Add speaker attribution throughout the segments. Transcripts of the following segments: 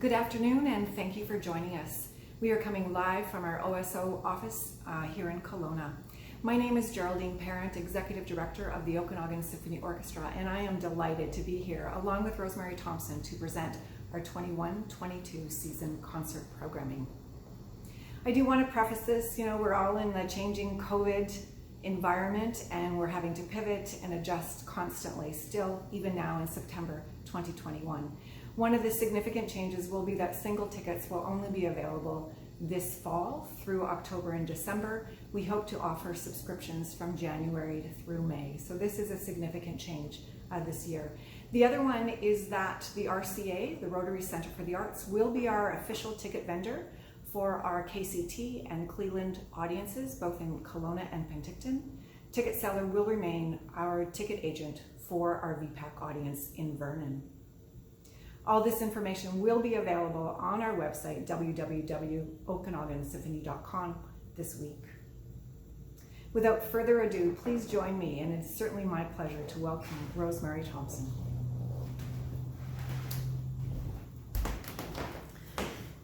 Speaker 1: Good afternoon, and thank you for joining us. We are coming live from our OSO office here in Kelowna. My name is Geraldine Parent, Executive Director of the Okanagan Symphony Orchestra, and I am delighted to be here along with Rosemary Thompson to present our 21-22 season concert programming. I do want to preface this, we're all in the changing COVID environment and we're having to pivot and adjust constantly, still even now in September 2021. One of the significant changes will be that single tickets will only be available this fall through October and December. We hope to offer subscriptions from January through May. So this is a significant change this year. The other one is that the RCA, the Rotary Centre for the Arts, will be our official ticket vendor for our KCT and Cleveland audiences, both in Kelowna and Penticton. Ticket Seller will remain our ticket agent for our VPAC audience in Vernon. All this information will be available on our website, www.okanagansymphony.com, this week. Without further ado, please join me, and it's certainly my pleasure to welcome Rosemary Thompson.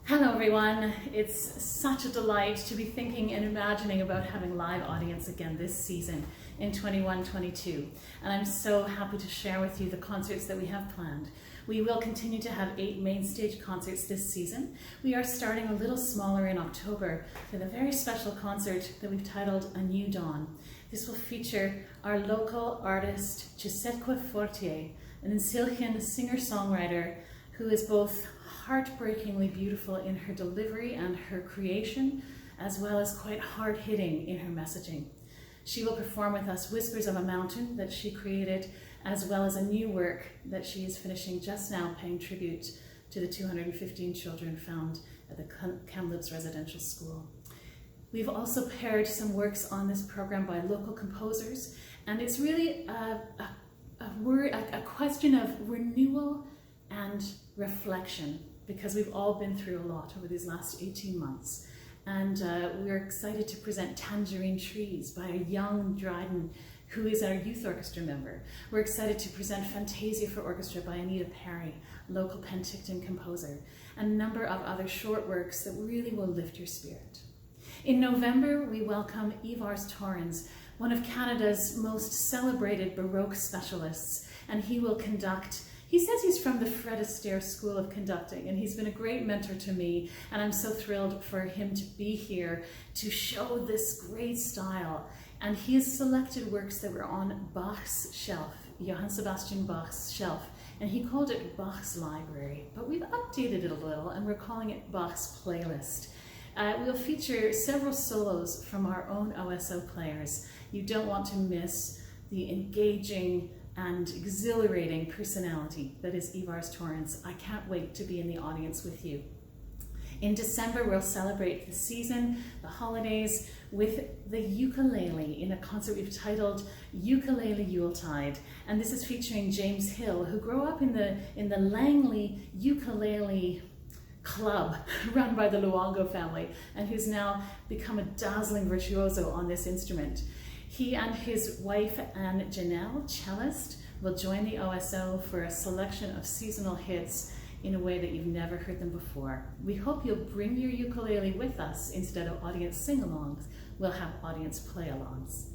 Speaker 2: Hello everyone, it's such a delight to be thinking and imagining about having live audience again this season in 21-22, and I'm so happy to share with you the concerts that we have planned. We will continue to have 8 main stage concerts this season. We are starting a little smaller in October with a very special concert that we've titled A New Dawn. This will feature our local artist Giuseppe Fortier, an Incilchian singer-songwriter who is both heartbreakingly beautiful in her delivery and her creation, as well as quite hard-hitting in her messaging. She will perform with us Whispers of a Mountain that she created, as well as a new work that she is finishing just now, paying tribute to the 215 children found at the Kamloops Residential School. We've also paired some works on this program by local composers, and it's really a question of renewal and reflection, because we've all been through a lot over these last 18 months. And we're excited to present Tangerine Trees by a young Dryden, who is our youth orchestra member. We're excited to present Fantasia for Orchestra by Anita Perry, local Penticton composer, and a number of other short works that really will lift your spirit. In November, we welcome Ivars Torrens, one of Canada's most celebrated Baroque specialists, and he will conduct. He says he's from the Fred Astaire School of Conducting, and he's been a great mentor to me, and I'm so thrilled for him to be here to show this great style. And he has selected works that were on Bach's shelf, Johann Sebastian Bach's shelf, and he called it Bach's Library, but we've updated it a little and we're calling it Bach's Playlist. We'll feature several solos from our own OSO players. You don't want to miss the engaging and exhilarating personality that is Ivars Torrens. I can't wait to be in the audience with you. In December, we'll celebrate the season, the holidays, with the ukulele in a concert we've titled Ukulele Yuletide. And this is featuring James Hill, who grew up in the Langley Ukulele Club run by the Luongo family, and who's now become a dazzling virtuoso on this instrument. He and his wife, Anne Janelle, cellist, will join the OSO for a selection of seasonal hits in a way that you've never heard them before. We hope you'll bring your ukulele with us instead of audience sing-alongs. We'll have audience play-alongs.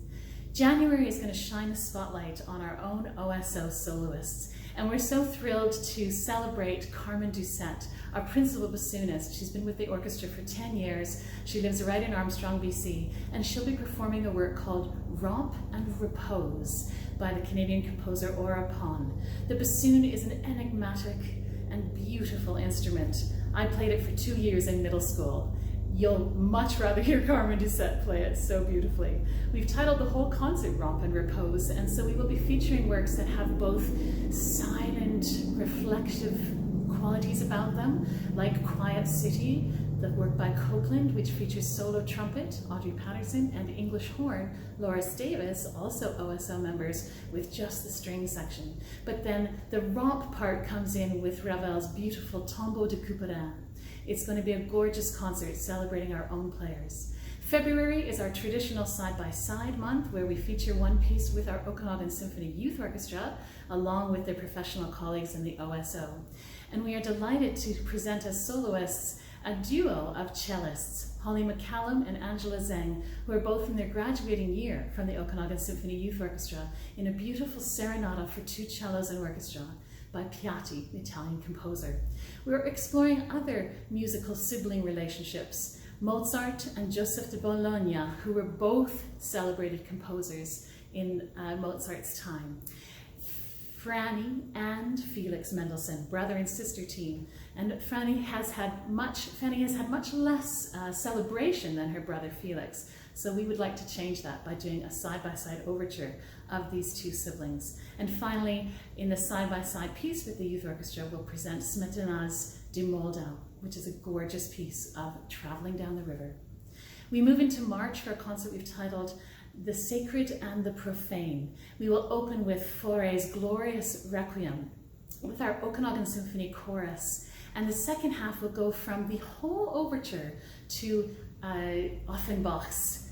Speaker 2: January is going to shine the spotlight on our own OSO soloists, and we're so thrilled to celebrate Carmen Doucette, our principal bassoonist. She's been with the orchestra for 10 years. She lives right in Armstrong, BC, and she'll be performing a work called Romp and Repose by the Canadian composer Ora Pon. The bassoon is an enigmatic and beautiful instrument. I played it for 2 years in middle school. You'll much rather hear Carmen Doucette play it so beautifully. We've titled the whole concert Romp and Repose, and so we will be featuring works that have both silent, reflective qualities about them, like Quiet City, the work by Copeland, which features solo trumpet, Audrey Patterson, and English horn, Loris Davis, also OSO members, with just the string section. But then the romp part comes in with Ravel's beautiful Tombeau de Couperin. It's going to be a gorgeous concert celebrating our own players. February is our traditional side-by-side month, where we feature one piece with our Okanagan Symphony Youth Orchestra, along with their professional colleagues in the OSO. And we are delighted to present as soloists a duo of cellists, Holly McCallum and Angela Zeng, who are both in their graduating year from the Okanagan Symphony Youth Orchestra, in a beautiful serenata for two cellos and orchestra by Piatti, the Italian composer. We're exploring other musical sibling relationships, Mozart and Joseph de Bologna, who were both celebrated composers in Mozart's time. Frannie and Felix Mendelssohn, brother and sister team. And Frannie has had much less celebration than her brother Felix. So we would like to change that by doing a side-by-side overture of these two siblings. And finally, in the side-by-side piece with the youth orchestra, we'll present Smetana's De Moldau, which is a gorgeous piece of traveling down the river. We move into March for a concert we've titled The Sacred and the Profane. We will open with Fauré's glorious Requiem with our Okanagan Symphony Chorus. And the second half will go from the whole overture to Offenbach's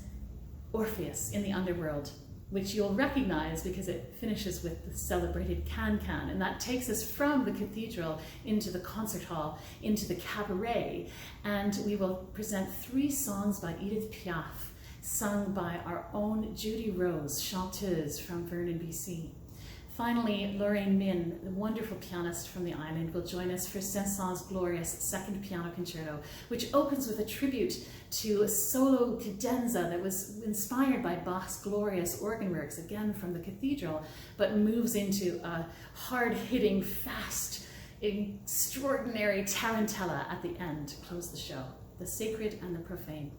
Speaker 2: Orpheus in the Underworld, which you'll recognize because it finishes with the celebrated can-can, and that takes us from the cathedral into the concert hall, into the cabaret, and we will present 3 songs by Edith Piaf, sung by our own Judy Rose, chanteuse from Vernon, BC. Finally, Lorraine Min, the wonderful pianist from the island, will join us for Saint-Saëns' glorious second piano concerto, which opens with a tribute to a solo cadenza that was inspired by Bach's glorious organ works, again from the cathedral, but moves into a hard-hitting, fast, extraordinary tarantella at the end to close the show, The Sacred and the Profane.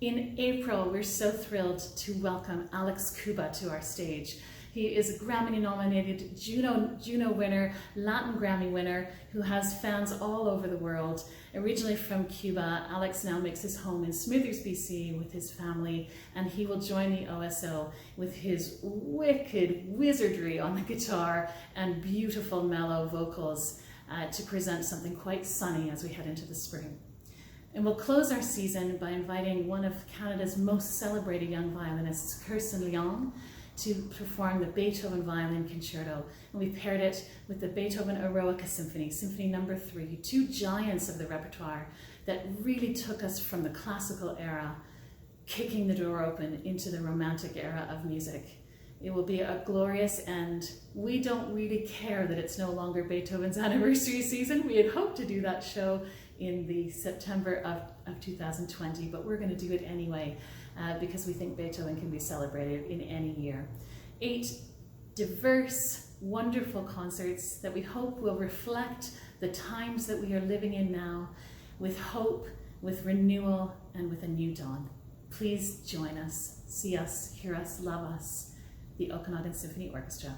Speaker 2: In April, we're so thrilled to welcome Alex Cuba to our stage. He is a Grammy-nominated Juno winner, Latin Grammy winner, who has fans all over the world. Originally from Cuba, Alex now makes his home in Smithers, BC with his family, and he will join the OSO with his wicked wizardry on the guitar and beautiful mellow vocals to present something quite sunny as we head into the spring. And we'll close our season by inviting one of Canada's most celebrated young violinists, Kirsten Leong, to perform the Beethoven Violin Concerto. And we paired it with the Beethoven Eroica Symphony, Symphony No. 3, 2 giants of the repertoire that really took us from the classical era, kicking the door open into the romantic era of music. It will be a glorious end. We don't really care that it's no longer Beethoven's anniversary season. We had hoped to do that show in the September of 2020, but we're going to do it anyway because we think Beethoven can be celebrated in any year. 8 diverse, wonderful concerts that we hope will reflect the times that we are living in now, with hope, with renewal, and with a new dawn. Please join us, see us, hear us, love us, the Okanagan Symphony Orchestra.